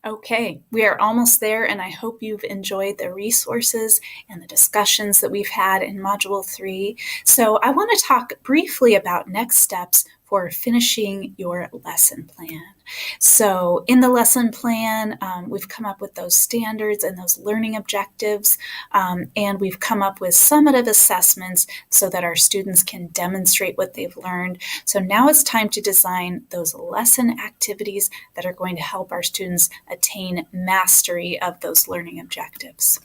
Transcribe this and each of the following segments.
Okay, we are almost there, and I hope you've enjoyed the resources and the discussions that we've had in Module 3. So, I want to talk briefly about next steps for finishing your lesson plan. So, in the lesson plan, we've come up with those standards and those learning objectives, and we've come up with summative assessments so that our students can demonstrate what they've learned. So, now it's time to design those lesson activities that are going to help our students attain mastery of those learning objectives.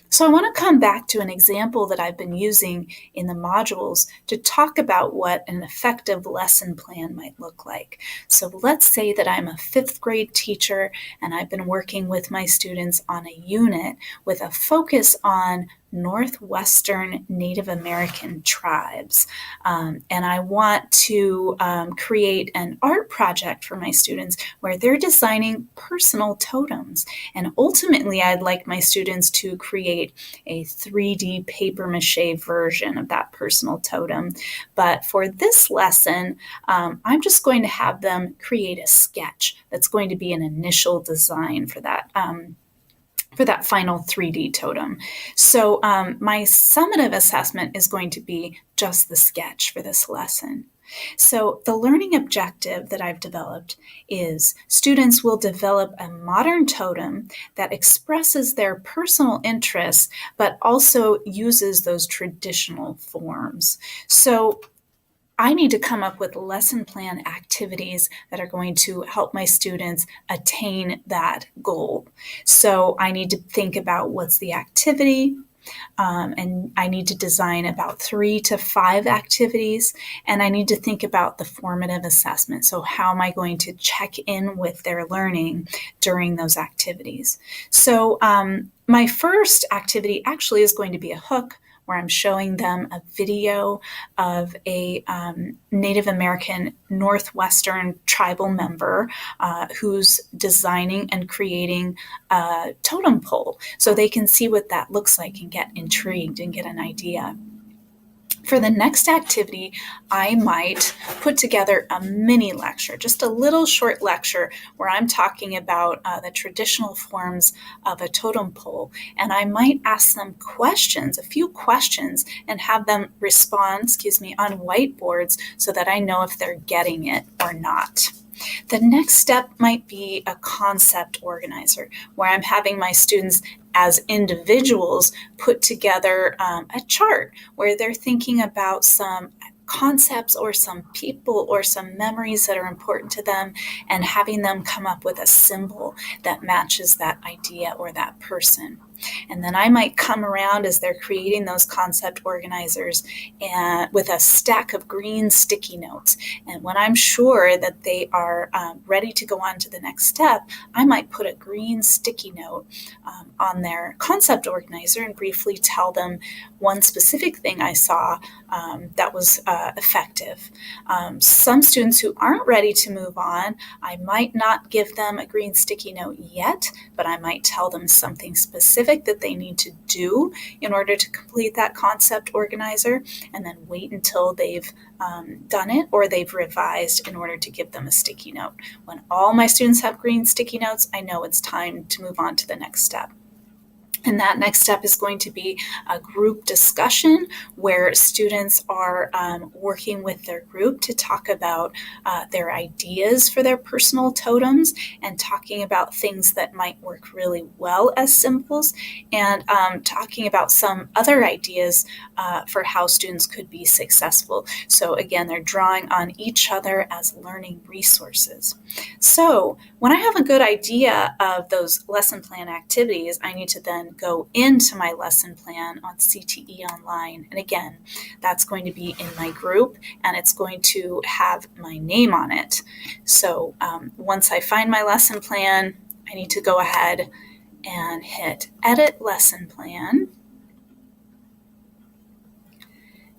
So I want to come back to an example that I've been using in the modules to talk about what an effective lesson plan might look like. So let's say that I'm a fifth grade teacher and I've been working with my students on a unit with a focus on Northwestern Native American tribes. And I want to create an art project for my students where they're designing personal totems. And ultimately, I'd like my students to create a 3D paper mache version of that personal totem. But for this lesson, I'm just going to have them create a sketch that's going to be an initial design for that final 3D totem. So my summative assessment is going to be just the sketch for this lesson. So the learning objective that I've developed is students will develop a modern totem that expresses their personal interests, but also uses those traditional forms. So I need to come up with lesson plan activities that are going to help my students attain that goal. So I need to think about what's the activity, and I need to design about 3 to 5 activities, and I need to think about the formative assessment. So how am I going to check in with their learning during those activities? So my first activity actually is going to be a hook where I'm showing them a video of a Native American Northwestern tribal member who's designing and creating a totem pole so they can see what that looks like and get intrigued and get an idea. For the next activity, I might put together a mini lecture, just a little short lecture where I'm talking about the traditional forms of a totem pole. And I might ask them questions, a few questions, and have them respond, on whiteboards so that I know if they're getting it or not. The next step might be a concept organizer, where I'm having my students as individuals put together a chart where they're thinking about some concepts or some people or some memories that are important to them and having them come up with a symbol that matches that idea or that person. And then I might come around as they're creating those concept organizers and with a stack of green sticky notes. And when I'm sure that they are ready to go on to the next step, I might put a green sticky note on their concept organizer and briefly tell them one specific thing I saw that was effective. Some students who aren't ready to move on, I might not give them a green sticky note yet, but I might tell them something specific that they need to do in order to complete that concept organizer, and then wait until they've done it or they've revised in order to give them a sticky note. When all my students have green sticky notes, I know it's time to move on to the next step. And that next step is going to be a group discussion where students are working with their group to talk about their ideas for their personal totems and talking about things that might work really well as symbols and talking about some other ideas for how students could be successful. So again, they're drawing on each other as learning resources. So when I have a good idea of those lesson plan activities, I need to then go into my lesson plan on CTE Online. And again, that's going to be in my group and it's going to have my name on it. So once I find my lesson plan, I need to go ahead and hit Edit Lesson Plan.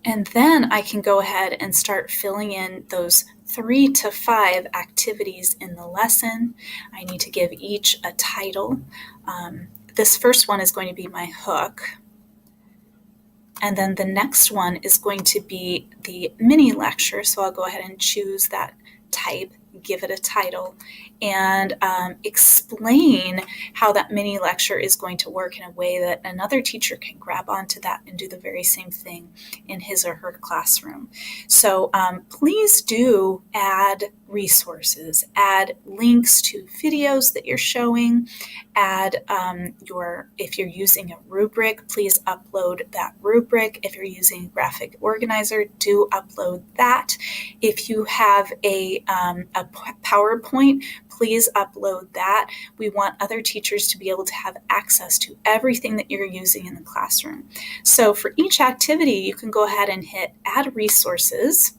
And then I can go ahead and start filling in those 3 to 5 activities in the lesson. I need to give each a title. This first one is going to be my hook. And then the next one is going to be the mini lecture. So I'll go ahead and choose that type, give it a title. and explain how that mini lecture is going to work in a way that another teacher can grab onto that and do the very same thing in his or her classroom. So please do add resources, add links to videos that you're showing, add if you're using a rubric, please upload that rubric. If you're using graphic organizer, do upload that. If you have a PowerPoint, please upload that. We want other teachers to be able to have access to everything that you're using in the classroom. So for each activity, you can go ahead and hit Add Resources.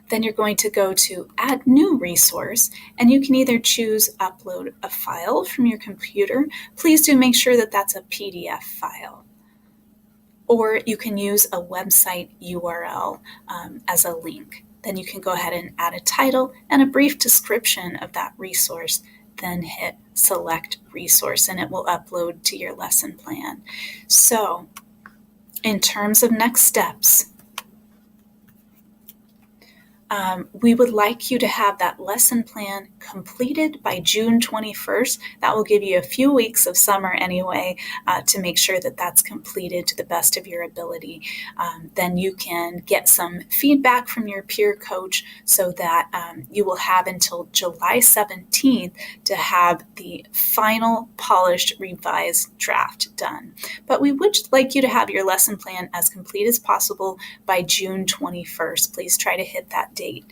Then you're going to go to Add New Resource, and you can either choose Upload a File from your computer. Please do make sure that that's a PDF file. Or you can use a website URL as a link. Then you can go ahead and add a title and a brief description of that resource. Then hit Select Resource, and it will upload to your lesson plan. So, in terms of next steps, we would like you to have that lesson plan completed by June 21st. That will give you a few weeks of summer anyway to make sure that that's completed to the best of your ability. Then you can get some feedback from your peer coach so that you will have until July 17th to have the final polished revised draft done. But we would like you to have your lesson plan as complete as possible by June 21st. Please try to hit that date.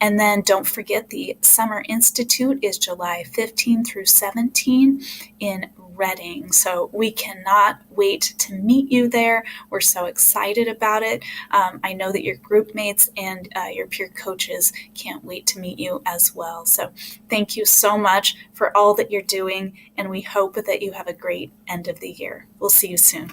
And then don't forget the Summer Institute is July 15 through 17 in Reading. So we cannot wait to meet you there. We're so excited about it. I know that your group mates and your peer coaches can't wait to meet you as well. So thank you so much for all that you're doing, and we hope that you have a great end of the year. We'll see you soon.